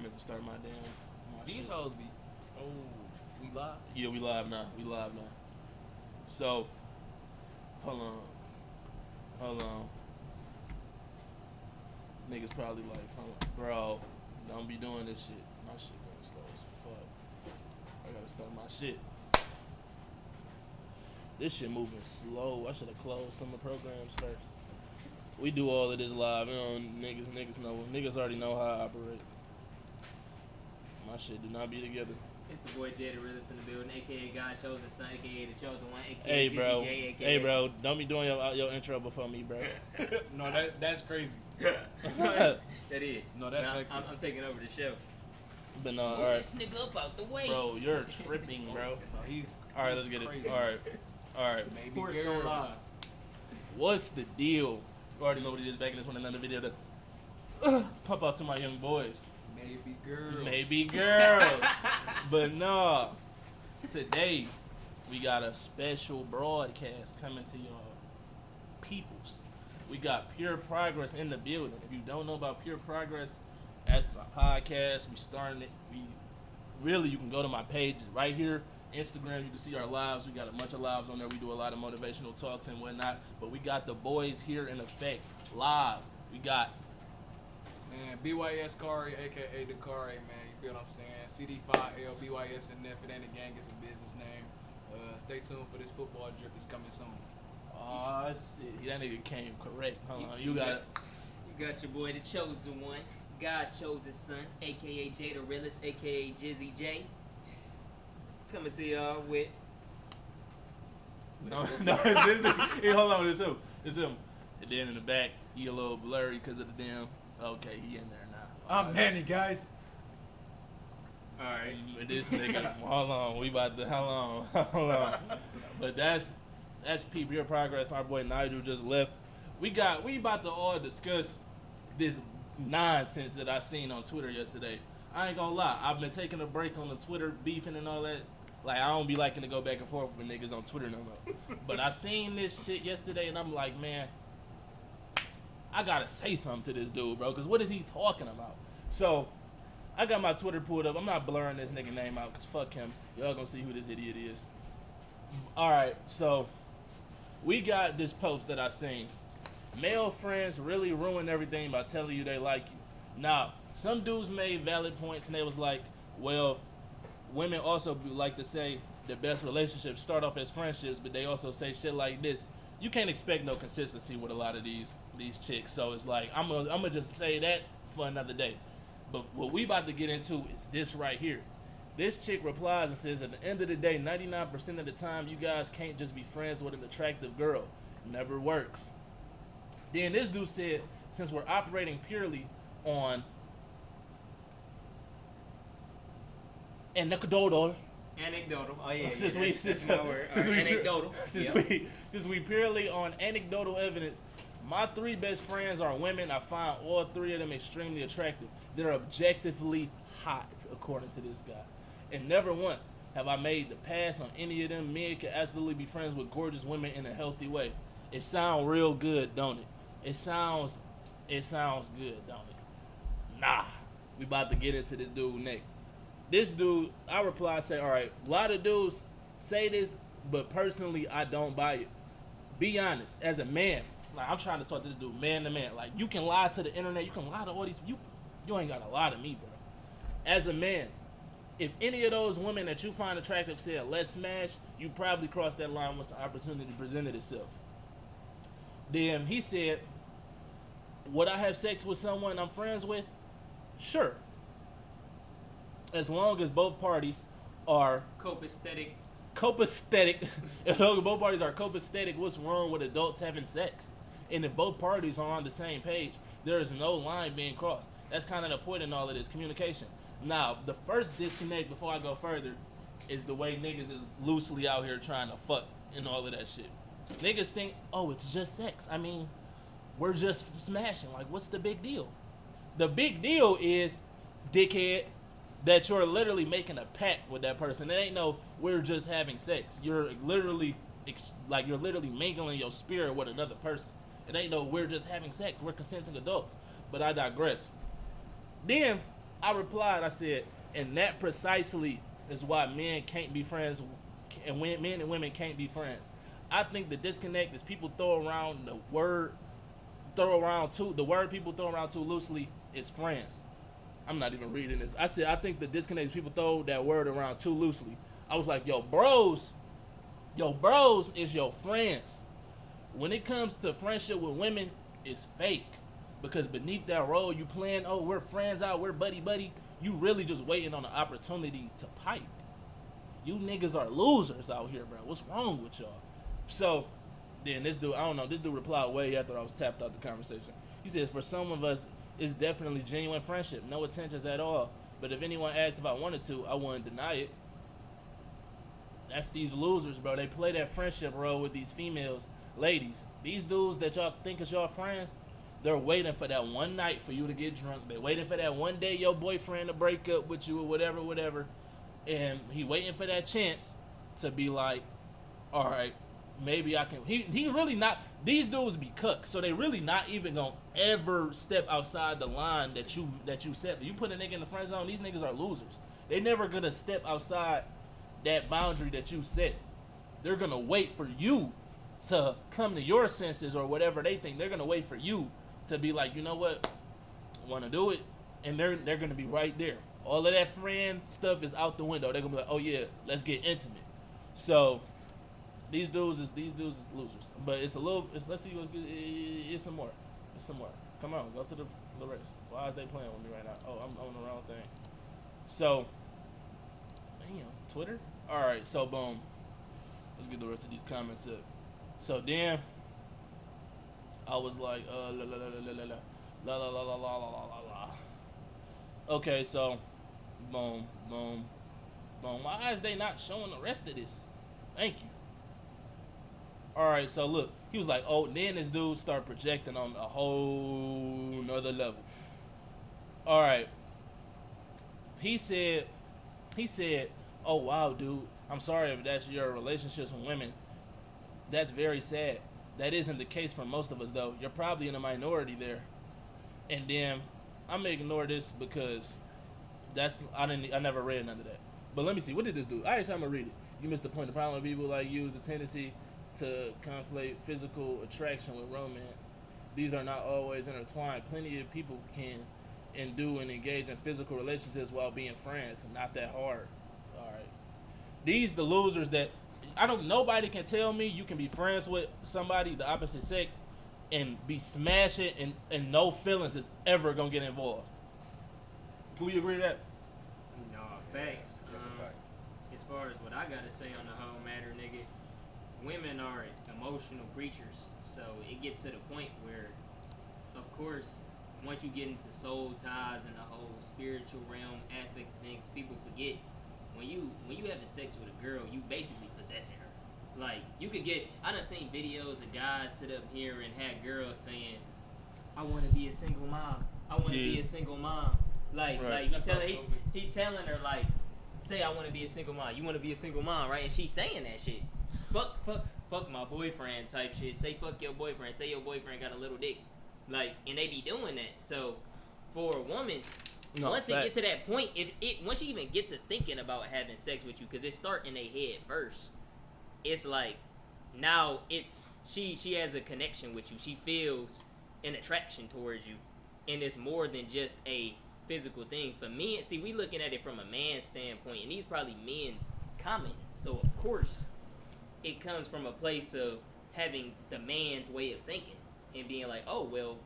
meant to start my These shit. hoes be. Oh, we live. Yeah, we live now. So, hold on. Niggas probably like, bro, don't be doing this shit. My shit going slow as fuck. I gotta start my shit. This shit moving slow. I should have closed some of the programs first. We do all of this live. You know, niggas know. Niggas already know how I operate. My shit do not be together. It's the boy Jay the Realist in the building, aka God Chosen Son, aka the Chosen One, aka Hey, bro. Jizzy J, aka Hey, bro. Don't be doing your intro before me, bro. No, that's crazy. that is. No, that's now, hectic. I'm taking over the show. But no, Move all right. this nigga up out the way. Bro, you're tripping, bro. No, he's. All right, he's let's get it. crazy. All right. Maybe Force girls. go live. What's the deal? You already know what it is back in this one, another video to pump out to my young boys. Maybe girls. Maybe girls. But no, today we got a special broadcast coming to y'all peoples. We got Pure Progress in the building. If you don't know about Pure Progress, that's my podcast. We starting it. You can go to my page right here. Instagram, you can see our lives. We got a bunch of lives on there. We do a lot of motivational talks and whatnot. But we got the boys here in effect live. We got Man, BYS Kari, aka the Kari, man. You feel what I'm saying? CD5L BYS and F. It ain't a gang, it's a business name. Stay tuned for this football drip. It's coming soon. oh shit, that nigga came correct. Hold on, you got You got your boy the Chosen One, God's Chosen Son, aka Jay the Realist, aka Jizzy J. Coming to y'all with no, it's this nigga. Hey, hold on, it's him. And then in the back, he a little blurry because of the damn. Okay, he in there now. I'm Manny, guys. alright. This nigga, hold on, we about to, hold on. But that's Pure Progress. Our boy Nigel just left. We about to all discuss this nonsense that I seen on Twitter yesterday. I ain't gonna lie, I've been taking a break on the Twitter beefing and all that. Like, I don't be liking to go back and forth with niggas on Twitter no more. But I seen this shit yesterday and I'm like, man, I gotta say something to this dude, bro, because what is he talking about? So, I got my Twitter pulled up. I'm not blurring this nigga name out because fuck him. Y'all gonna see who this idiot is. Alright, so, we got this post that I seen. Male friends really ruin everything by telling you they like you. Now, some dudes made valid points and they was like, well, women also like to say the best relationships start off as friendships, but they also say shit like this. You can't expect no consistency with a lot of these chicks. So it's like, I'm gonna just say that for another day. But what we about to get into is this right here. This chick replies and says, at the end of the day, 99% of the time, you guys can't just be friends with an attractive girl. Never works. Then this dude said, since we're operating purely on anecdotal, Oh yeah, since that's my word. Anecdotal. Since we purely on anecdotal evidence, my three best friends are women. I find all three of them extremely attractive. They're objectively hot, according to this guy. And never once have I made the pass on any of them. Men can absolutely be friends with gorgeous women in a healthy way. It sounds real good, don't it? It sounds good, don't it? Nah. We about to get into this dude next. This dude, I reply, say, all right, a lot of dudes say this, but personally, I don't buy it. Be honest, as a man, like, I'm trying to talk to this dude, man to man. Like, you can lie to the internet, you can lie to all these, you ain't gotta lie to me, bro. As a man, if any of those women that you find attractive said, let's smash, you probably crossed that line once the opportunity presented itself. Then he said, would I have sex with someone I'm friends with? Sure. As long as both parties are Copacetic. if both parties are copacetic, what's wrong with adults having sex? And if both parties are on the same page, there is no line being crossed. That's kind of the point in all of this communication. Now, the first disconnect before I go further is the way niggas is loosely out here trying to fuck and all of that shit. Niggas think, oh, it's just sex. I mean, we're just smashing. Like, what's the big deal? The big deal is, dickhead, that you're literally making a pact with that person. It ain't no, we're just having sex. You're literally mingling your spirit with another person. It ain't no, we're just having sex. We're consenting adults. But I digress. Then, I replied, I said, and that precisely is why men can't be friends, and when men and women can't be friends. I think the disconnect is people throw around the word, the word people throw around too loosely is friends. I'm not even reading this. I said, I think the disconnect is people throw that word around too loosely. I was like, yo, bros is your friends. When it comes to friendship with women, it's fake. Because beneath that role, you playing, oh, we're friends out, we're buddy. You really just waiting on an opportunity to pipe. You niggas are losers out here, bro. What's wrong with y'all? So, then this dude replied way after I was tapped out the conversation. He says, for some of us, it's definitely genuine friendship. No intentions at all. But if anyone asked if I wanted to, I wouldn't deny it. That's these losers, bro. They play that friendship role with these females. Ladies, these dudes that y'all think is y'all friends, they're waiting for that one night for you to get drunk. They're waiting for that one day your boyfriend to break up with you or whatever. And he waiting for that chance to be like, all right, maybe I can. He really not. These dudes be cooked, so they really not even gonna ever step outside the line that you set. You put a nigga in the friend zone, these niggas are losers. They never gonna step outside that boundary that you set. They're gonna wait for you to come to your senses or whatever they think. They're gonna wait for you to be like, you know what, want to do it, and they're gonna be right there. All of that friend stuff is out the window. They're gonna be like, oh yeah, let's get intimate. So these dudes is losers. But let's see what's good. It's some more. Come on, go to the race. Why is they playing with me right now? Oh, I'm on the wrong thing. So, damn, Twitter. All right, so boom. Let's get the rest of these comments up. So then I was like, la. Okay, so boom. Why is they not showing the rest of this? Thank you. All right, so look, he was like, oh, then this dude started projecting on a whole nother level. All right. He said, oh, wow, dude, I'm sorry if that's your relationships with women. That's very sad. That isn't the case for most of us, though. You're probably in a minority there. And then I'm gonna ignore this because I never read none of that. But let me see, what did this do? I'm gonna read it. You missed the point. The problem with people like you is the tendency to conflate physical attraction with romance. These are not always intertwined. Plenty of people can and do and engage in physical relationships while being friends. Not that hard. All right. These the losers that nobody can tell me you can be friends with somebody the opposite sex and be smashing and no feelings is ever gonna get involved. Can we agree to that? No, facts. That's a fact. As far as what I gotta say on the whole matter, nigga, women are emotional creatures. So it gets to the point where, of course, once you get into soul ties and the whole spiritual realm aspect of things, people forget when you having sex with a girl, you basically possessing her. Like, you could get, I done seen videos of guys sit up here and have girls saying, I want to be a single mom. I want to be a single mom. Like, right. he telling her, like, say I want to be a single mom. You want to be a single mom, right? And she's saying that shit. Fuck my boyfriend type shit. Say fuck your boyfriend. Say your boyfriend got a little dick. Like, and they be doing that. So, for a woman, once it get to that point, once you even get to thinking about having sex with you, because it start in their head first, it's like, now she has a connection with you. She feels an attraction towards you, and it's more than just a physical thing. For me, see, we looking at it from a man's standpoint, and these probably men commenting. So of course, it comes from a place of having the man's way of thinking and being like, oh well,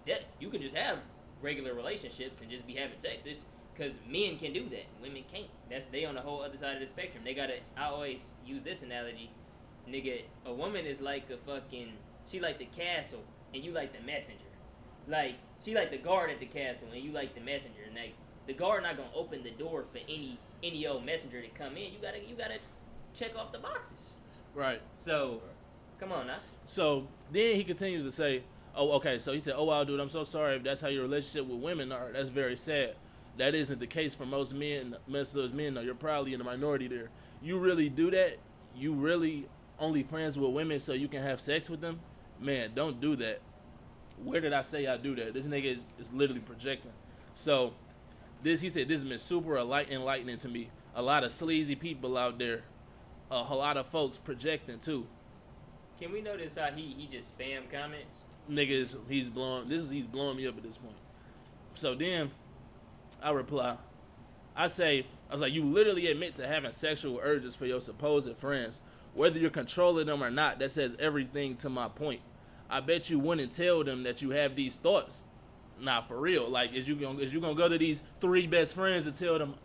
that you can just have regular relationships and just be having sex. It's because men can do that, women can't. They on the whole other side of the spectrum. I always use this analogy, nigga. A woman is like she like the castle and you like the messenger. Like, she like the guard at the castle and you like the messenger. And like, the guard not gonna open the door for any old messenger to come in. You gotta check off the boxes. Right. So, come on now. So then he continues to say, oh, okay. So he said, oh, wow, dude, I'm so sorry if that's how your relationship with women are. That's very sad. That isn't the case for most men. Most of those men, though, you're probably in the minority there. You really do that? You really only friends with women so you can have sex with them? Man, don't do that. Where did I say I do that? This nigga is literally projecting. So He said this has been super enlightening to me. A lot of sleazy people out there, a whole lot of folks projecting too. Can we notice how he just spam comments? Niggas, he's blowing me up at this point. So then I reply. I was like, you literally admit to having sexual urges for your supposed friends. Whether you're controlling them or not, that says everything to my point. I bet you wouldn't tell them that you have these thoughts. Nah, for real. Like, is you gonna go to these 3 best friends and tell them,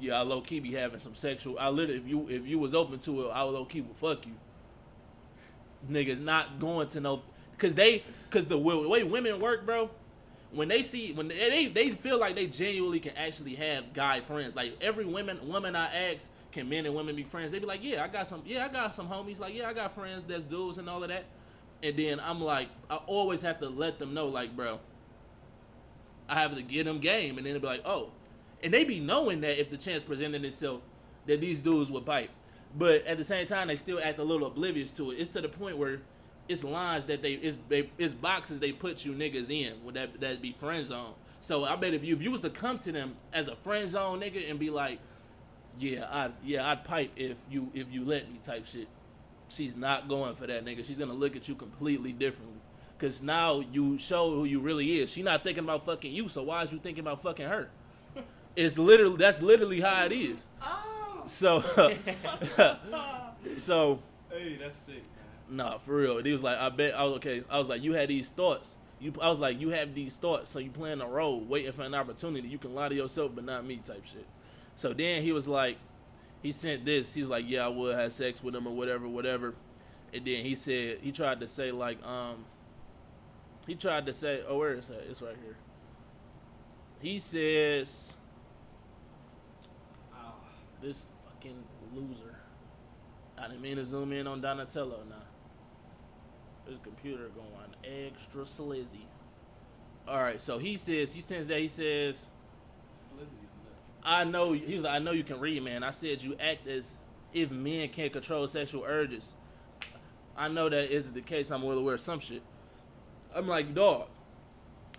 yeah, I low key be having some sexual. I literally, if you was open to it, I would low key would fuck you. Niggas not going to know, cause the way women work, bro. When they feel like they genuinely can actually have guy friends. Like every woman I ask, can men and women be friends? They be like, yeah, I got some homies. Like, yeah, I got friends that's dudes and all of that. And then I'm like, I always have to let them know, like, bro, I have to get them game. And then they'll be like, oh. And they be knowing that if the chance presented itself, that these dudes would bite. But at the same time, they still act a little oblivious to it. It's to the point where it's lines that it's boxes they put you niggas in. Would that be friend zone? So I bet if you was to come to them as a friend zone nigga and be like, I'd pipe if you let me type shit. She's not going for that, nigga. She's gonna look at you completely differently. Cause now you show who you really is. She not thinking about fucking you, so why is you thinking about fucking her? That's literally how it is. Oh. So Hey, that's sick, man. nah, for real. He was like, I was like, you had these thoughts. I was like, you have these thoughts, so you playing a role, waiting for an opportunity. You can lie to yourself, but not me, type shit. So then he was like, he sent this. He was like, yeah, I would have sex with him or whatever. And then he tried to say like, oh, where is that? It's right here. He says, this fucking loser. I didn't mean to zoom in on Donatello now. This computer going extra slizzy. Alright, so he says, Slizzy is nuts. I know you can read, man. I said you act as if men can't control sexual urges. I know that isn't the case. I'm well aware of some shit. I'm like, dog,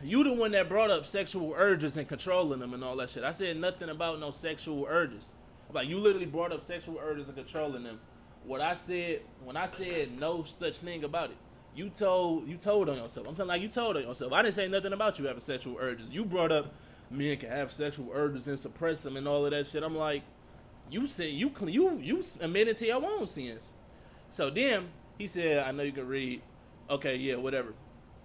you the one that brought up sexual urges and controlling them and all that shit. I said nothing about no sexual urges. Like, you literally brought up sexual urges and controlling them. When I said no such thing about it, you told on yourself. I'm telling you, you told on yourself. I didn't say nothing about you having sexual urges. You brought up men can have sexual urges and suppress them and all of that shit. I'm like, you said you admitted to your own sins. So then he said, I know you can read. Okay, yeah, whatever.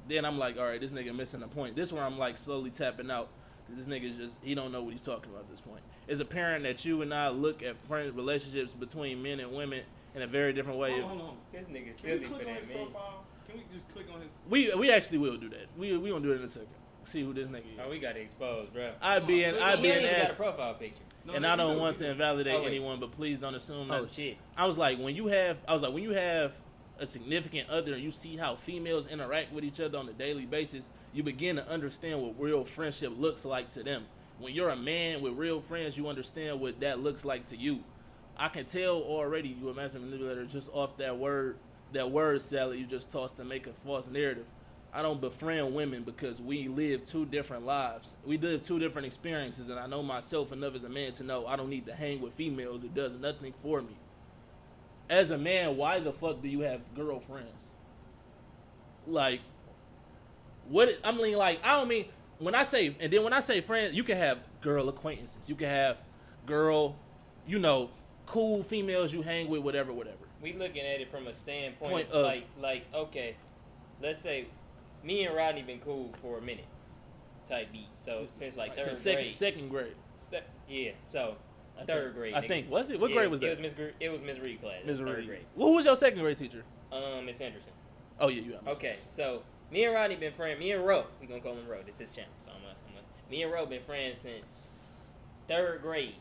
Then I'm like, all right, this nigga missing the point. This is where I'm like slowly tapping out. This nigga he don't know what he's talking about at this point. It's apparent that you and I look at relationships between men and women in a very different way. Hold on. This nigga Can silly we for click on that his man. profile? Can we just click on his? We actually will do that. We gonna do it in a second. See who this nigga is. Oh, we got to expose, bro. I'd be an He don't even got a ass, profile picture. No, and no, I you don't do. want to invalidate Oh, wait. anyone, but please don't assume that. Oh shit. I was like, when you have a significant other and you see how females interact with each other on a daily basis, you begin to understand what real friendship looks like to them. When you're a man with real friends, you understand what that looks like to you. I can tell already you a master manipulator just off that word salad you just tossed to make a false narrative. I don't befriend women because we live 2 different lives. We live 2 different experiences, and I know myself enough as a man to know I don't need to hang with females. It does nothing for me. As a man, why the fuck do you have girlfriends? Like, what? I mean, like, I don't mean, when I say friends, you can have girl acquaintances. You can have girl, cool females you hang with, whatever. We looking at it from a standpoint Point of- like okay, let's say me and Rodney been cool for a minute, type beat. So since like third grade. Second grade. Yeah, so third grade. I nigga. think, was it? What grade was that? It was Miss Reed class. Ms. Third Reed. grade. Who was your second grade teacher? Miss Anderson. Oh yeah, you got Okay, so me and Rodney been friends. Me and Ro, we gonna call him Ro. This is his channel, so me and Ro been friends since third grade.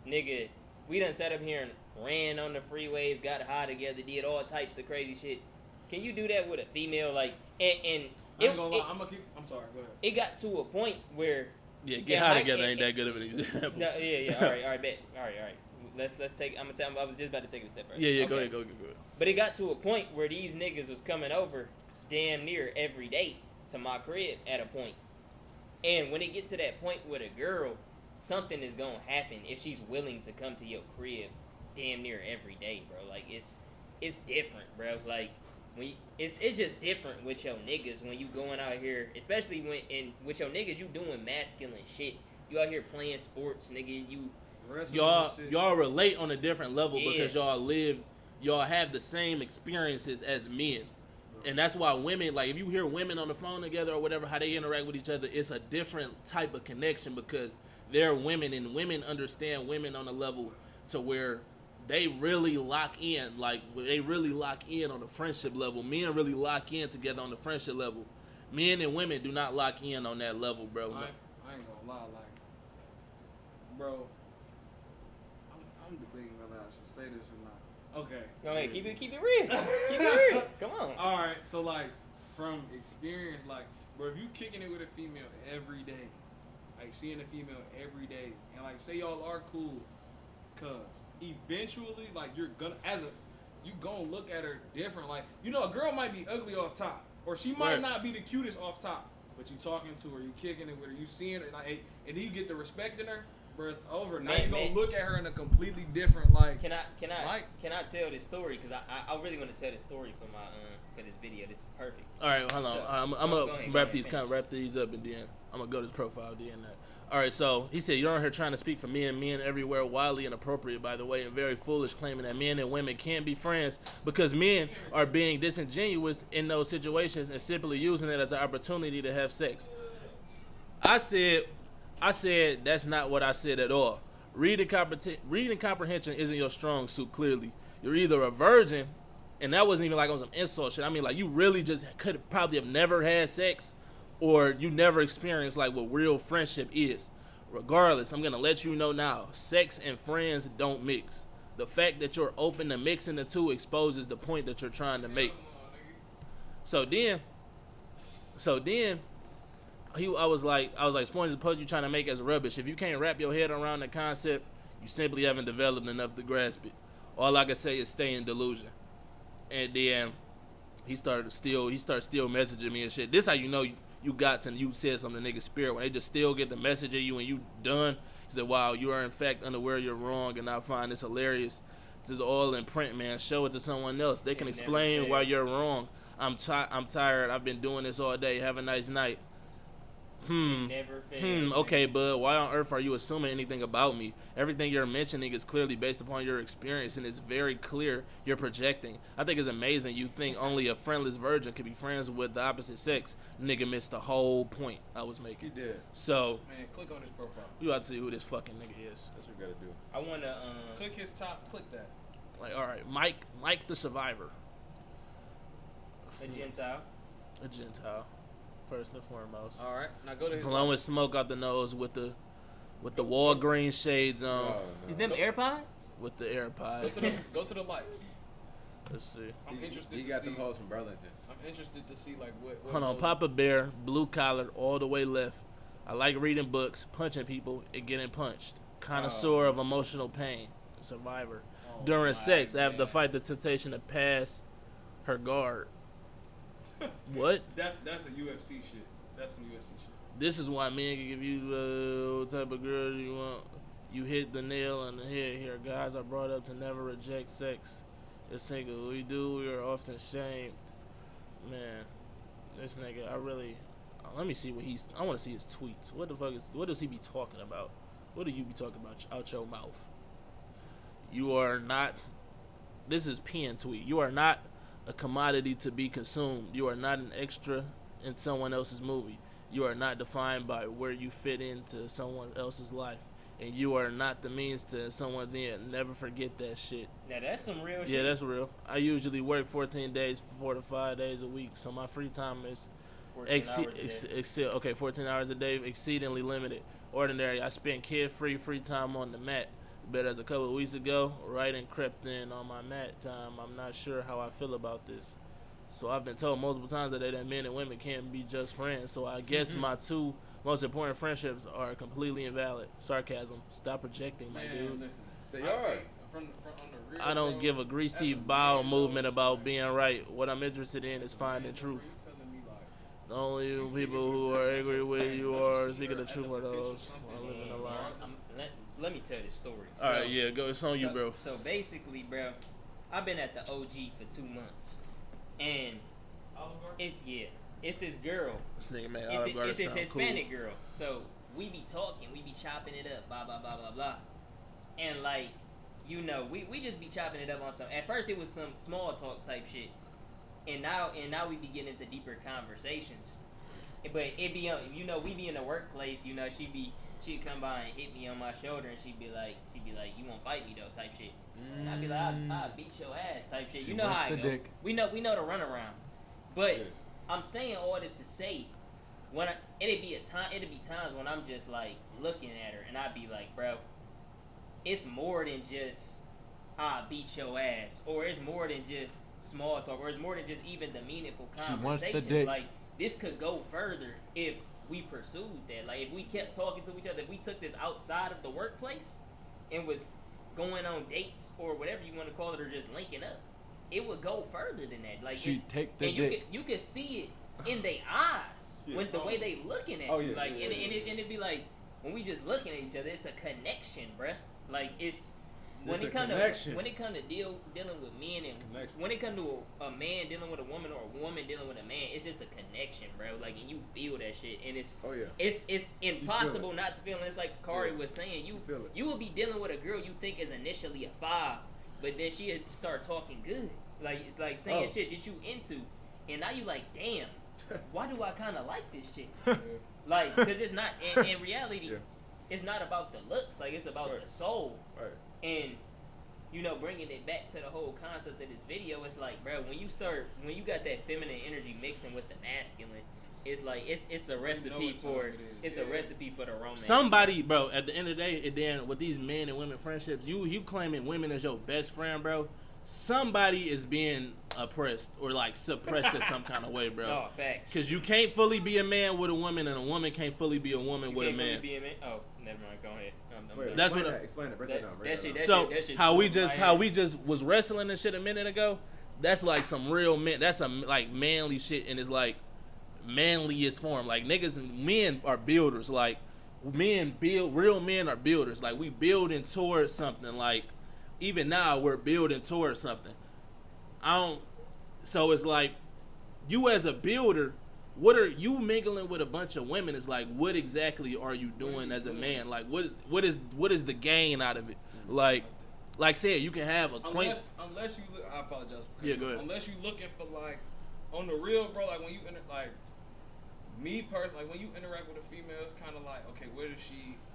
Nigga, we done sat up here and ran on the freeways, got high together, did all types of crazy shit. Can you do that with a female? Like, and I ain't gonna lie. I'm sorry. Go ahead. it got to a point where Yeah, get Yeah, high I- together it- ain't that good of an example. no, yeah, all right, bet, all right. Let's take. I'm gonna tell him. I was just about to take it a step further. Yeah, Okay. go ahead. But it got to a point where these niggas was coming over damn near every day to my crib at a point. And when it get to that point with a girl, something is gonna happen if she's willing to come to your crib damn near every day, bro. Like it's different, bro. Like it's just different with your niggas when you going out here, especially with your niggas you doing masculine shit. You out here playing sports, nigga. Y'all relate on a different level Yeah. because y'all have the same experiences as men. And that's why women, like if you hear women on the phone together or whatever, how they interact with each other, it's a different type of connection because they're women and women understand women on a level to where they really lock in. Like they really lock in on the friendship level. Men really lock in together on the friendship level. Men and women do not lock in on that level, bro. I ain't gonna lie, like, bro, I'm debating whether I should say this or not. Okay. Go ahead, keep it real. Keep it real. Come on. All right, so like from experience, like, bro, if you kicking it with a female every day, like seeing a female every day, and like say y'all are cool, cause eventually, like you gonna look at her different. Like, you know, a girl might be ugly off top, or she might Right. not be the cutest off top, but you talking to her, you kicking it with her, you seeing her, like, and then you get to respecting her, bro. It's over. Now Man, you gonna man. look at her in a completely different, like. Can I Like- tell this story? Cause I really want to tell this story for my for this video. This is perfect. All right, hold on. So, I'm go gonna ahead, wrap go these ahead, wrap these up, and then I'm gonna go to his profile. Then that. All right, so he said you're on here trying to speak for men everywhere, wildly inappropriate, by the way, and very foolish, claiming that men and women can't be friends because men are being disingenuous in those situations and simply using it as an opportunity to have sex. I said that's not what I said at all. Reading comprehension isn't your strong suit. Clearly, you're either a virgin, and that wasn't even like on some insult shit. I mean, like you really just could have probably have never had sex, or you never experienced like what real friendship is. Regardless, I'm gonna let you know now: sex and friends don't mix. The fact that you're open to mixing the two exposes the point that you're trying to make. So then, I was like, Sponge, the post you trying to make as rubbish. If you can't wrap your head around the concept, you simply haven't developed enough to grasp it. All I can say is stay in delusion. And then he started still messaging me and shit. This how you know you said something to niggas' spirit when they just still get the message of you and you done. He said, "Wow, you are in fact unaware you're wrong, and I find this hilarious. This is all in print, man. Show it to someone else. They can It never explain why fails. you're wrong. I'm tired. I've been doing this all day. Have a nice night." Never fails. Okay, bud, why on earth are you assuming anything about me? Everything you're mentioning is clearly based upon your experience, and it's very clear you're projecting. I think it's amazing you think only a friendless virgin could be friends with the opposite sex. Nigga missed the whole point I was He making. did. So, Man, click on his profile. we about to see who this fucking nigga is. That's what you gotta do. I wanna Click his top. Click that. Like, alright, Mike the Survivor. a Gentile. A Gentile, first and foremost. All right, now go to his. Blowing smoke out the nose with the Walgreens shades on, Is them AirPods? with the Go AirPods. to the go to the likes. Let's see. I'm interested He to got see. the post from Burlington. I'm interested to see like what. Hold on, goes- Papa Bear, blue collar, all the way left. I like reading books, punching people, and getting punched. Connoisseur of emotional pain, survivor. Oh During my sex, I have to God. fight the temptation to pass her guard. What? That's a UFC shit. That's some UFC shit. This is why men can give you the type of girl you want. You hit the nail on the head here. Guys are brought up to never reject sex. It's single. We do. We are often shamed. Man, this nigga, I really. Let me see what he's. I want to see his tweets. What the fuck is? What does he be talking about? What do you be talking about out your mouth? You are not. This is pen tweet. You are not a commodity to be consumed. You are not an extra in someone else's movie. You are not defined by where you fit into someone else's life. And you are not the means to someone's end. Never forget that shit. Now that's some real shit. Yeah, that's real. I usually work 14 days, 4 to 5 days a week. So my free time is 14 hours a day. okay, 14 hours a day, exceedingly limited. Ordinary. I spend kid-free free time on the mat. But as a couple of weeks ago, writing crept in on my mat time. I'm not sure how I feel about this. So I've been told multiple times today that men and women can't be just friends. So I guess my two most important friendships are completely invalid. Sarcasm. Stop projecting, my dude. listen. They I are. think From on the real, I don't bro, give a greasy that's a bowel real movement bro. about being right. What I'm interested in is finding Man, truth. you telling me, like, The only people who are angry with you are speaking the truth are those who are living a lie. let me tell this story. All right, yeah, go. It's on you, bro. So basically, bro, I've been at the OG for 2 months, and it's this girl. This nigga made It's, Olive Garden it's this sound Hispanic girl. So we be talking, we be chopping it up, blah blah blah blah blah, and like, you know, we just be chopping it up on some. At first, it was some small talk type shit, and now we be getting into deeper conversations. But it be, you know, we be in the workplace. You know, she'd come by and hit me on my shoulder, and she'd be like, you won't fight me though, type shit. And I'd be like, I'll beat your ass, type shit. You know how I go. Dick. We know the runaround. But I'm saying all this to say, it'd be times when I'm just like looking at her, and I'd be like, bro, it's more than just I'll beat your ass, or it's more than just small talk, or it's more than just even the meaningful conversations. She wants the dick. Like, this could go further if we pursued that. Like, if we kept talking to each other, if we took this outside of the workplace and was going on dates or whatever you want to call it, or just linking up, it would go further than that. Like, She take the and dick. you could see it in their eyes when the way they looking at you. Like, and it'd be like, when we just looking at each other, it's a connection, bruh. Like, it's when it come to dealing with men, and when it come to a man dealing with a woman, or a woman dealing with a man, it's just a connection, bro. Like, and you feel that shit, and it's impossible not to feel. And it's like Kari was saying, you will be dealing with a girl you think is initially a 5, but then she'll start talking good. Like, it's like saying shit that you into, and now you like, damn, why do I kind of like this shit? Like, because it's not in reality. It's not about the looks. Like, it's about the soul. Right. And, you know, bringing it back to the whole concept of this video, it's like, bro, when you got that feminine energy mixing with the masculine, it's like it's a recipe a recipe for the romance. Somebody, bro, at the end of the day, and then with these men and women friendships, you claiming women as your best friend, bro. Somebody is being oppressed or like suppressed in some kind of way, bro. No, facts. Because you can't fully be a man with a woman, and a woman can't fully be a woman with a man. Oh, never mind. Go ahead. Wait, That's explain it. Break that down. So how we just was wrestling and shit a minute ago. That's like some real men. That's some like manly shit, and it's like manliest form. Like, niggas and men are builders. Like, real men are builders. Like, we building towards something. Like, even now we're building towards something. So it's like, you as a builder, what are you mingling with a bunch of women? Is like, what exactly are you doing as a man? Like, what is the gain out of it? Like said, you can have acquaintance. Unless you look, I apologize. Yeah, go ahead. Unless you looking for, like, on the real, bro. Like, when you me personally, like, when you interact with a female, it's kind of like, okay,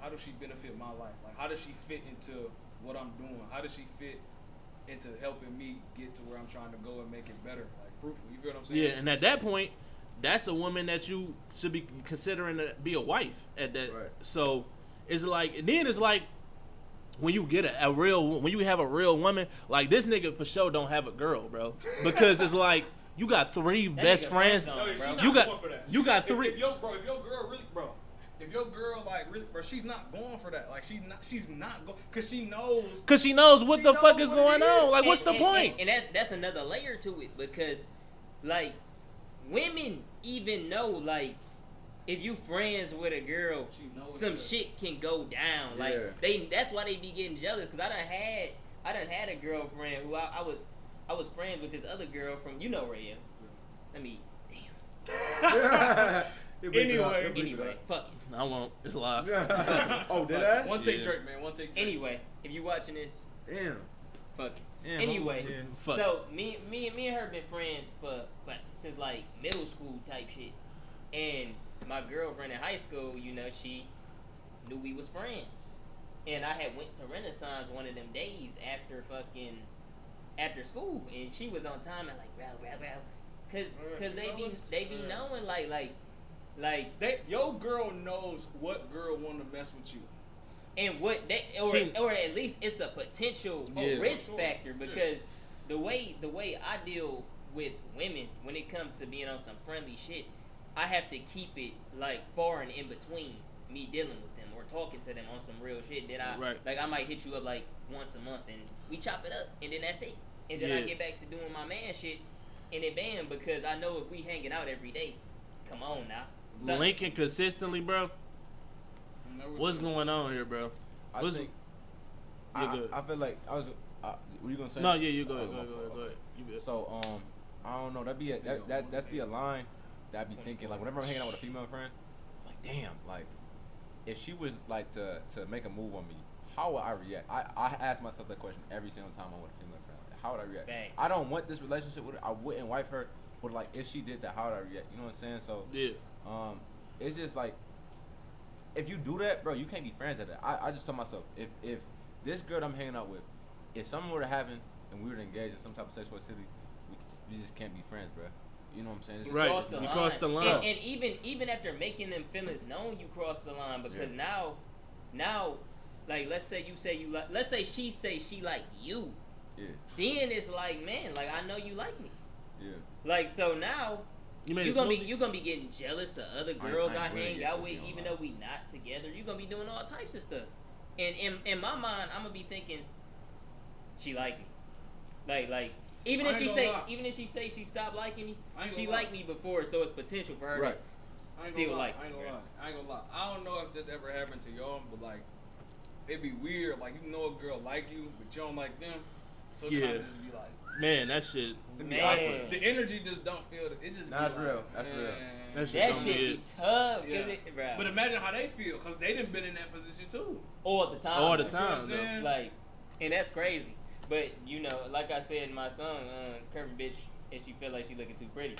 how does she benefit my life? Like, how does she fit into what I'm doing? How does she fit into helping me get to where I'm trying to go and make it better, like fruitful? You feel what I'm saying? Yeah, and at that point, that's a woman that you should be considering to be a wife at that. Right. So it's like, then it's like, when you get when you have a real woman, like, this nigga for sure don't have a girl, bro, because it's like, you got 3 best friends. You got 3. If your girl really, bro, if your girl, like, really, bro, she's not going for that. Like, she's not going, because she knows what the fuck is going on. Like, what's the point? And that's another layer to it, because, like, women even know, like, if you friends with a girl, some shit can go down. Like, that's why they be getting jealous. Cause I done had a girlfriend who I was friends with this other girl from, you know, Raya. I mean, damn. Anyway, fuck it. I won't. It's live. Oh, did I? One take Drake, man. One take Drake. Anyway, if you watching this, Damn. fuck it. Damn, Anyway, fuck so me and her been friends for since like middle school type shit, and my girlfriend in high school, you know, she knew we was friends, and I had went to Renaissance one of them days after school, and she was on time and like bro, cause they be knowing like your girl knows what girl want to mess with you. And what they or at least it's a potential risk factor, because the way I deal with women when it comes to being on some friendly shit, I have to keep it like far and in between me dealing with them or talking to them on some real shit that like I might hit you up like once a month and we chop it up and then that's it. And then I get back to doing my man shit and then bam, because I know if we hanging out every day, come on now. Linking consistently, bro. What's going on here, bro? I What's- think. You're good. I feel like I was. Were you gonna say? No, yeah, you go ahead. You good. So I don't know. That'd be that's be a line that I'd be thinking like whenever I'm hanging out with a female friend, like damn, like if she was like to make a move on me, how would I react? I ask myself that question every single time I'm with a female friend. Like, how would I react? Thanks. I don't want this relationship with her. I wouldn't wife her, but like if she did that, how would I react? You know what I'm saying? So Yeah. it's just like if you do that, bro, you can't be friends at that. I just told myself if this girl I'm hanging out with, if something were to happen and we were to engage in some type of sexual activity, we just can't be friends, bro. You know what I'm saying? It's just- Right. Cross the You line. cross the line. And even after making them feelings known, you cross the line because now, like let's say she say she like you, Yeah, then it's like, man, like I know you like me. yeah. Like so now You made you a gonna smoothie? be getting jealous of other I girls I, ain't really hang get out this with, deal, even man. though we not together. You gonna be doing all types of stuff. And in my mind, I'm gonna be thinking, she like me, like even I if ain't she gonna say lie. even if she say she stopped liking me, I ain't she gonna lie. liked me before, so it's potential for her Right. to I ain't still gonna lie. like I ain't me. gonna lie. I ain't gonna lie. I don't know if this ever happened to y'all, but like, it'd be weird. Like you know a girl like you, but you don't like them. So it Yeah. kind of just be like, Man, that shit. Man. the energy just don't feel it. It just Nah, be that's like, real. That's real. man. That shit That don't shit be be it. tough, Yeah. bro. But imagine how they feel, cause they done been in that position too. All the time. All the bro. time, You know what I'm though. saying? Like, and that's crazy. But you know, like I said in my song, curvy bitch, if she feel like she looking too pretty.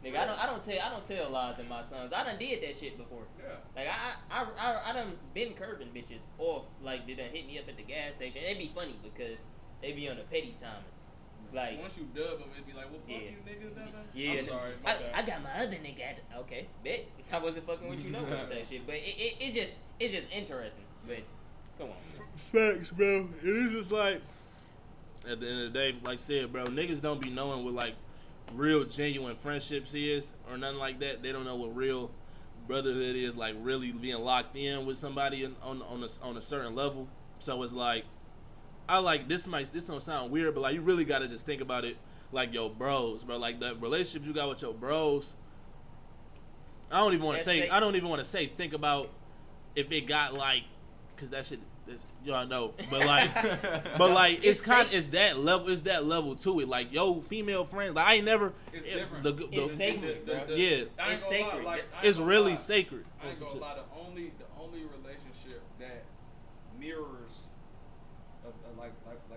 Nigga, I don't tell lies in my songs. I done did that shit before. Yeah. Like I done been curbing bitches off. Like they done hit me up at the gas station. It'd be funny because they be on a petty timing. Like Once you dub them, it'd be like, well, fuck Yeah. you, nigga. Da, da. yeah, I'm sorry. My bad. I got my other nigga. Okay, bet I wasn't fucking with you no more type shit. But it's just interesting. But come on, man. Facts, bro. It is just like, at the end of the day, like I said, bro, niggas don't be knowing what like real genuine friendships is or nothing like that. They don't know what real brotherhood is, like really being locked in with somebody on a certain level. So it's like, I like this don't sound weird, but like you really gotta just think about it like your bros, bro. Like the relationships you got with your bros. I don't even want to say think about if it got like, cause that shit is y'all know, but like it's that level to it. Like yo, female friends, like I ain't never. It's different. It's sacred, bro. Yeah. I ain't It's gonna sacred. Lie, like, I ain't It's gonna really lie. sacred. I ain't gonna lie. The only relationship that mirrors, like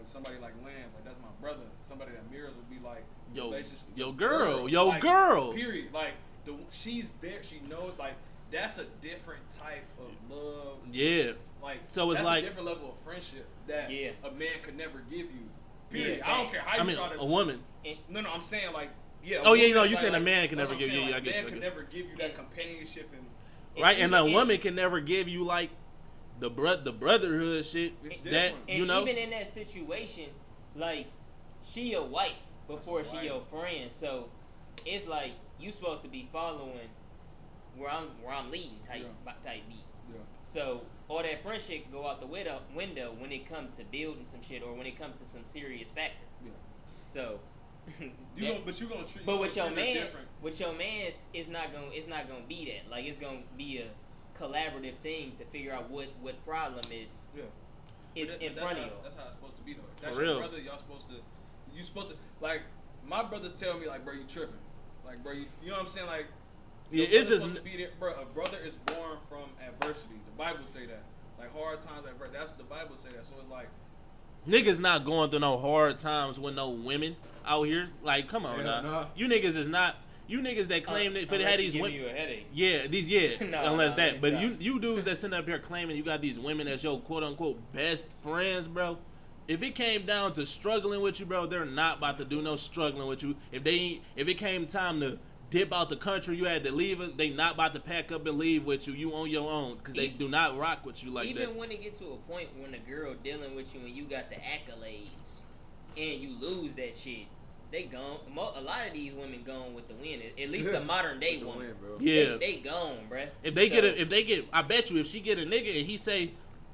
somebody like Lance, like that's my brother. Somebody that mirrors would be like Yo, girl. Period. Like she's there. She knows. Like that's a different type of love. Yeah. Like So it's that's like- a different level of friendship that Yeah. a man could never give you. Period. Yeah, I don't care how you I mean, try to. a woman. No, I'm saying like yeah. Oh, yeah, woman, no, you like, saying a man can that's never what I'm give you- saying, I like, get you, man I can get you. never give you that companionship and Right, and a even- woman can never give you like the brotherhood shit It's that different. And you know. even in that situation, like she your wife before That's she right. your friend, so it's like you supposed to be following where I'm leading type beat. Yeah. So all that friendship go out the window when it comes to building some shit or when it comes to some serious factor. Yeah. So You gonna, but you gonna treat. but you with gonna your treat her man, different. it's not gonna be that. Like it's gonna be a collaborative thing to figure out what problem is Yeah. is But in that's front how, of you. That's how it's supposed to be though. If For that's real. your brother, you supposed to like my brothers tell me like, bro, you tripping. Like, bro, you know what I'm saying? Like, Yeah, your it's brother's just supposed to be there, bro. A brother is born from adversity. The Bible say that. Like hard times, that's what the Bible say that. So it's like, niggas not going through no hard times with no women out here. Like, come on Hell now. nah. You niggas is not. You niggas that claim that for they had these giving women. you a headache. Yeah, Nah, unless nah, that. let But me stop. you dudes that sitting up here claiming you got these women as your quote unquote best friends, bro. If it came down to struggling with you, bro, they're not about to do no struggling with you. If it came time to dip out the country, you had to leave it. They not about to pack up and leave with you. You on your own because they do not rock with you like Even that. when it get to a point when a girl dealing with you and you got the accolades and you lose that shit, they gone. A lot of these women gone with the wind. At least the modern day With the woman. wind, bro. Yeah. They gone, bruh. If they get, I bet you, if she get a nigga and he say,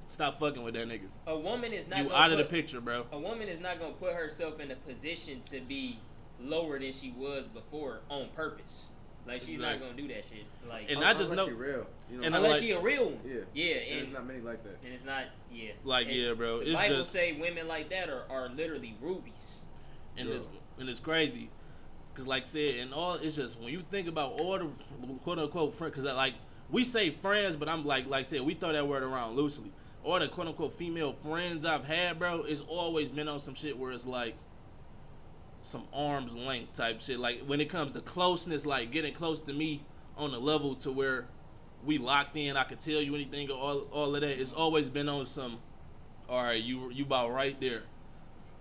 stop fucking with that nigga, A woman is not you gonna out of the put- picture, bro. A woman is not gonna put herself in a position to be lower than she was before on purpose. Like she's Exactly. not gonna do that shit. Like And I just Unless know- she real. You know, and unless like- she a real one. Yeah. Yeah, and and, there's not many like that. and it's not. Yeah. Like, And yeah, bro. The It's Bible just say women like that are literally rubies. and Yeah. it's crazy, cause like I said, and all it's just when you think about all the quote unquote friends, cause like we say friends, but I'm like I said, we throw that word around loosely. All the quote unquote female friends I've had, bro, it's always been on some shit where it's like some arm's length type shit. Like when it comes to closeness, like getting close to me on a level to where we locked in, I could tell you anything, all of that. It's always been on some. All right, you about right there,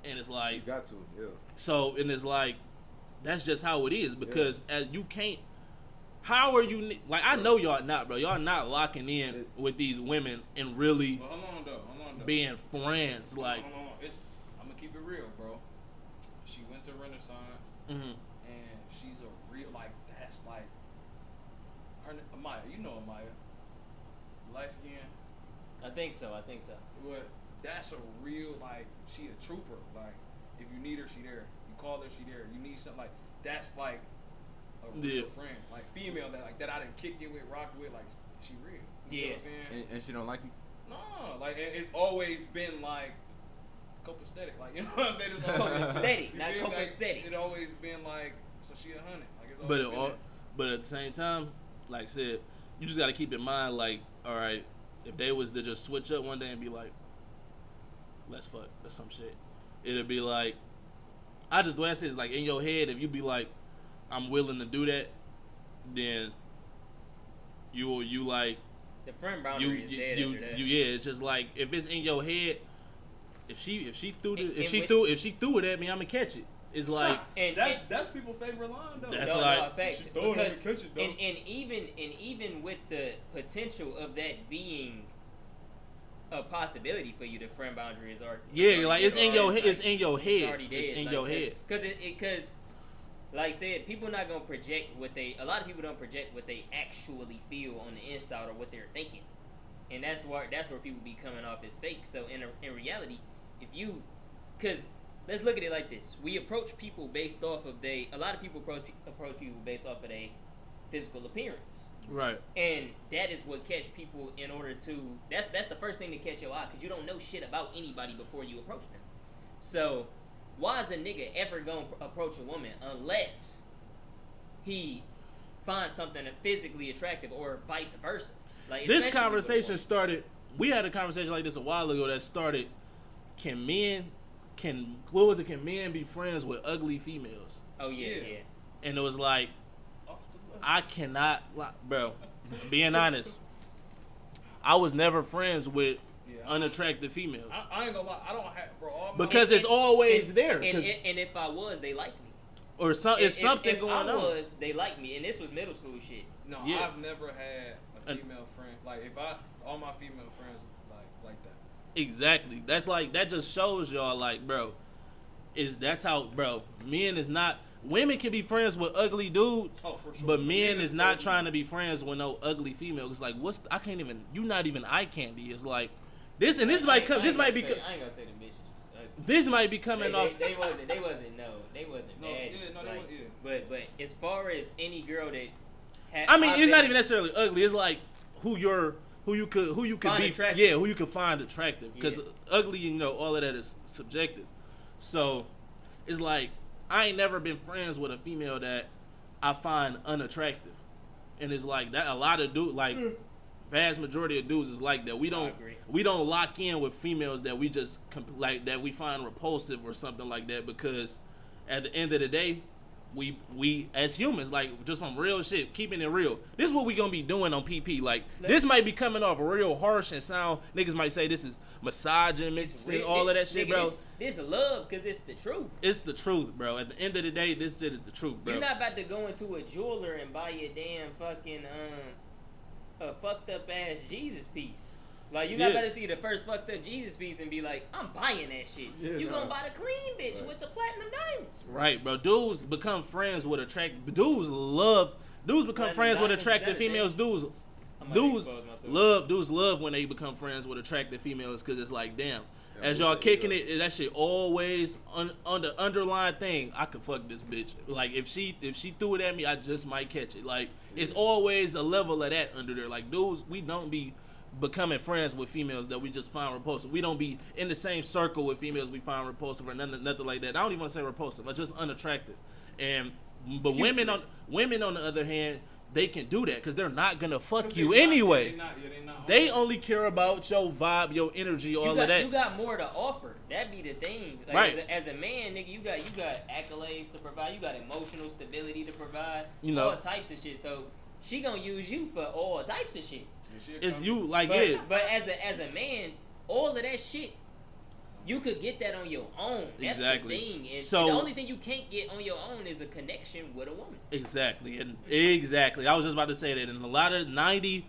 and it's You like got to, yeah. so, and it's like that's just how it is because as you can't. How are you like? I know y'all not, bro. Y'all not locking in with these women and really But hold on though. being friends. Like, Hold on. I'm gonna keep it real, bro. She went to Renaissance, mhm. and she's a real like that's like her Amaya. You know Amaya, light skin. I think so. But that's a real like she a trooper. Like if you need her, she there. You call her, she there. You need something like that's like a real Yeah. friend, like female that like that I didn't kick it with, rock with. Like she real. You know what I'm saying? And she don't like you. No, like it's always been like copacetic. Like you know what I'm saying? It's always, Copacetic, you not feel me? Like, copacetic. it always been like so she 100. Like it's But always been that. but at the same time, like I said, you just gotta keep in mind, like, all right, if they was to just switch up one day and be like, let's fuck or some shit, it'd be like, the way I say it is like in your head, if you be like, I'm willing to do that, then you like The friend boundary is dead after that. yeah, it's just like if it's in your head, if she threw And- if and she with- threw if she threw it at me, I'ma catch it. It's like and That's people's favorite line though. That's no, like- no, facts. She throw it in Because the kitchen, though. and even with the potential of that being a possibility for you, the friend boundary is already yeah, like it's in your already head. It's tight. in your It's head. already dead. It's in like, your head. Because like I said, people not gonna project what they. A lot of people don't project what they actually feel on the inside or what they're thinking, and that's where people be coming off as fake. So in reality, if you, because let's look at it like this: we approach people based off of they. A lot of people approach people based off of their physical appearance. Right. And that is what catch people in order to. That's the first thing to catch your eye because you don't know shit about anybody before you approach them. So why is a nigga ever gonna approach a woman unless he finds something physically attractive or vice versa? Like This especially with conversation women. started. We had a conversation like this a while ago that started. Can men be friends with ugly females? Oh yeah, Yeah. yeah. And it was like, Off the left. I cannot, bro. Being honest, I was never friends with Yeah. unattractive females I ain't gonna lie. I don't have bro. All my, because it's always And- there. And, 'cause- and if I was, they like me. or some, it's If- something if going I on. was, they like me, and this was middle school shit. no, Yeah. I've never had a And- female friend. Like if all my female friends like that. Exactly. That's like that just shows y'all like, bro, that's how, bro. Men is not. Women can be friends with ugly dudes, Oh, for sure. but men Men is is not ugly. trying to be friends with no ugly female. It's like, I can't even. You not even eye candy. It's like this, and this might come. This might be. I ain't gonna say the bitches. This might be coming off. They wasn't bad. No, yeah, no, they like, wa- yeah. But as far as any girl that I mean, it's not even necessarily ugly. It's like who you could Find be. attractive. Yeah, who you could find attractive. Because Yeah. ugly, all of that is subjective. So it's like I ain't never been friends with a female that I find unattractive, and it's like that. A lot of dudes, like vast majority of dudes, is like that. We don't agree. lock in with females that we just like that we find repulsive or something like that because at the end of the day. We as humans, like just some real shit, keeping it real. This is what we gonna be doing on PP. Like this might be coming off real harsh and sound. Niggas might say this is misogynist and all of that shit, Nigga, bro. This love because it's the truth. It's the truth, bro. At the end of the day, this shit is the truth, bro. You're not about to go into a jeweler and buy your damn fucking a fucked up ass Jesus piece. Like you're not Yeah. about to see the first fucked up Jesus piece and be like, I'm buying that shit. Yeah, You nah. gonna buy the clean bitch Right. with the platinum diamonds. Right, bro. Dudes become friends with attractive. Dudes become Platinum friends with diamonds, attractive is that a females. Dudes I might dudes expose myself. love when they become friends with attractive females because it's like, damn. Yeah, As we y'all say, kicking yeah. it, that shit always on the underlying thing. I could fuck this bitch. Like if she threw it at me, I just might catch it. Like it's always a level of that under there. Like dudes, we don't be becoming friends with females that we just find repulsive. We don't be in the same circle with females we find repulsive or nothing like that. I don't even want to say repulsive, but just unattractive. But women on the other hand, they can do that because they're not gonna fuck you anyway. They only care about your vibe, your energy, all of that. You got more to offer. That be the thing. Like, Right. As a man, nigga, you got accolades to provide. You got emotional stability to provide. You know. All types of shit. So she gonna use you for all types of shit. It's you like But, yeah. but as a man, all of that shit, you could get that on your own. That's Exactly. the thing. And So- the only thing you can't get on your own is a connection with a woman. Exactly. I was just about to say that. And a lot of 99%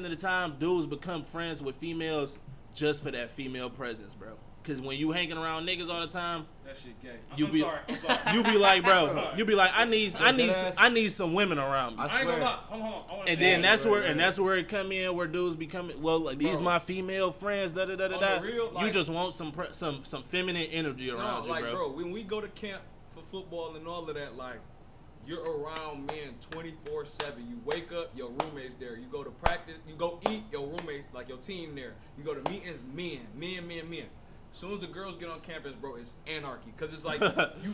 of the time, dudes become friends with females just for that female presence, bro. Because when you hanging around niggas all the time, That shit gay. You I'm be- sorry. I'm sorry. you be like, bro, Sorry. you be like, I need some women around me. I I ain't gonna swear. lie. Hold on. I wanna And say then something. that's where it come in, where dudes becoming, well, like these Bro. my female friends, da da da da On da. the real, You like- just want some feminine energy around you, like, bro. when we go to camp for football and all of that, like, you're around men 24/7. You wake up, your roommate's there. You go to practice, you go eat, your roommates, like your team there. You go to meetings, men. As soon as the girls get on campus, bro, it's anarchy. Cause it's like you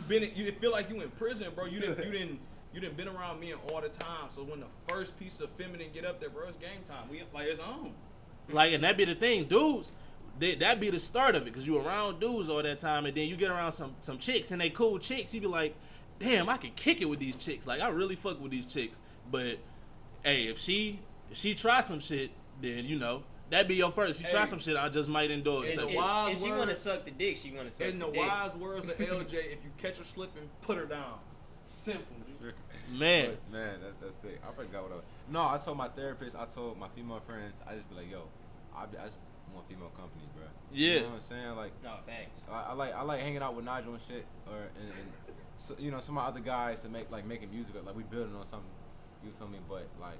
feel like you in prison, bro. You didn't been around men all the time. So when the first piece of feminine get up there, bro, it's game time. We like it's on. Like, and that be the thing, dudes. That be the start of it, cause you around dudes all that time, and then you get around some chicks, and they cool chicks. You be like, damn, I can kick it with these chicks. Like, I really fuck with these chicks. But hey, if she tries some shit, then you know that be your first. If she try Hey. some shit, I just might indulge. And that the shit. wise If she word- want to suck the dick, she want to suck In the the dick. wise words of LJ, if you catch her slipping, put her down. Simple. Man, But, man, that's sick. I forgot what I was. No, I told my therapist, I told my female friends, I just be like, yo, I just want female company, bro. Yeah. You know what I'm saying? Like, No, thanks. I like hanging out with Nigel and shit, or and so, you know, some of my other guys to making music, like we building on something. You feel me? But like,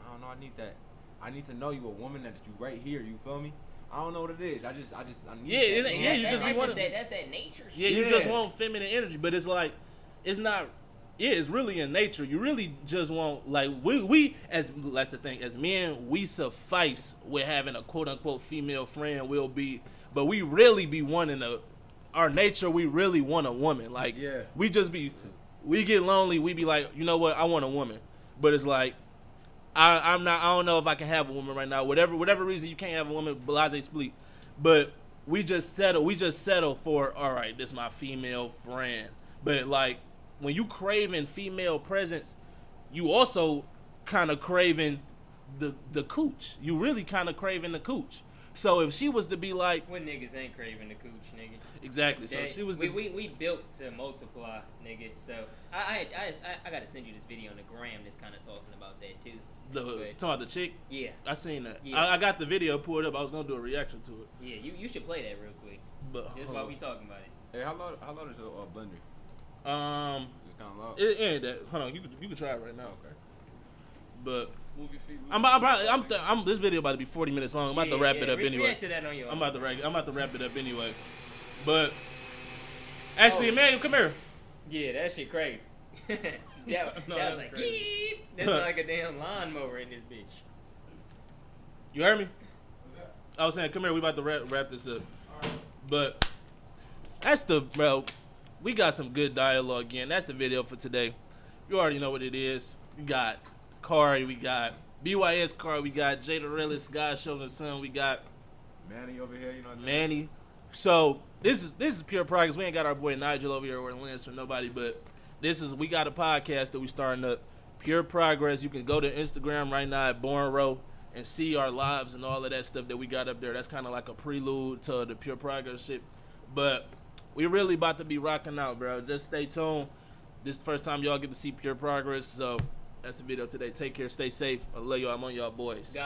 I don't know. I need that. I need to know you a woman that you right here. You feel me? I don't know what it is. I need Yeah, that. yeah, you just be wanting- That's that nature shit. yeah, you just Yeah. want feminine energy, but it's like, it's not. Yeah, it's really in nature. You really just want, like, we as that's the thing, as men, we suffice with having a quote unquote female friend. Will be, but we really be wanting our nature. We really want a woman. Like, Yeah. we get lonely. We be like, you know what? I want a woman, but it's like, I don't know if I can have a woman right now. Whatever reason you can't have a woman, blase split. But we just settle for, all right, this is my female friend. But like, when you craving female presence, you also kind of craving the cooch. You really kind of craving the cooch. So if she was to be like, What niggas ain't craving the cooch, nigga? exactly. So if she was to, we built to multiply, nigga. So I gotta send you this video on the gram that's kind of talking about that too. talking about the chick, Yeah, I seen that. Yeah. I got the video pulled up. I was gonna do a reaction to it, yeah. You should play that real quick. but That's why we talking about it. Hey, how loud is your blender? It's kind of loud. it ain't that. Hold on, you could try it right now. Okay. But Move your feet. I'm this video about to be 40 minutes long. I'm about to wrap it up anyway. React to that on your I'm own. about to wrap it up anyway. But actually, Emmanuel, come here. Yeah, that shit crazy. that No, was that's like, crazy. "Yeet." That's like a damn lawnmower in this bitch. You heard me? I was saying, come here. We about to wrap this up. But that's bro. We got some good dialogue again. That's the video for today. You already know what it is. We got Kari. We got BYS Kari. We got Jada Realist, God Shows the Sun. We got Manny over here, you know what I'm saying? Manny. So this is pure progress. We ain't got our boy Nigel over here or Lance or nobody, but we got a podcast that we starting up. Pure progress. You can go to Instagram right now at Born Row and see our lives and all of that stuff that we got up there. That's kind of like a prelude to the pure progress shit. But we really about to be rocking out, bro. Just stay tuned. This is the first time y'all get to see pure progress. So that's the video today. Take care. Stay safe. I love y'all. I'm on y'all boys. God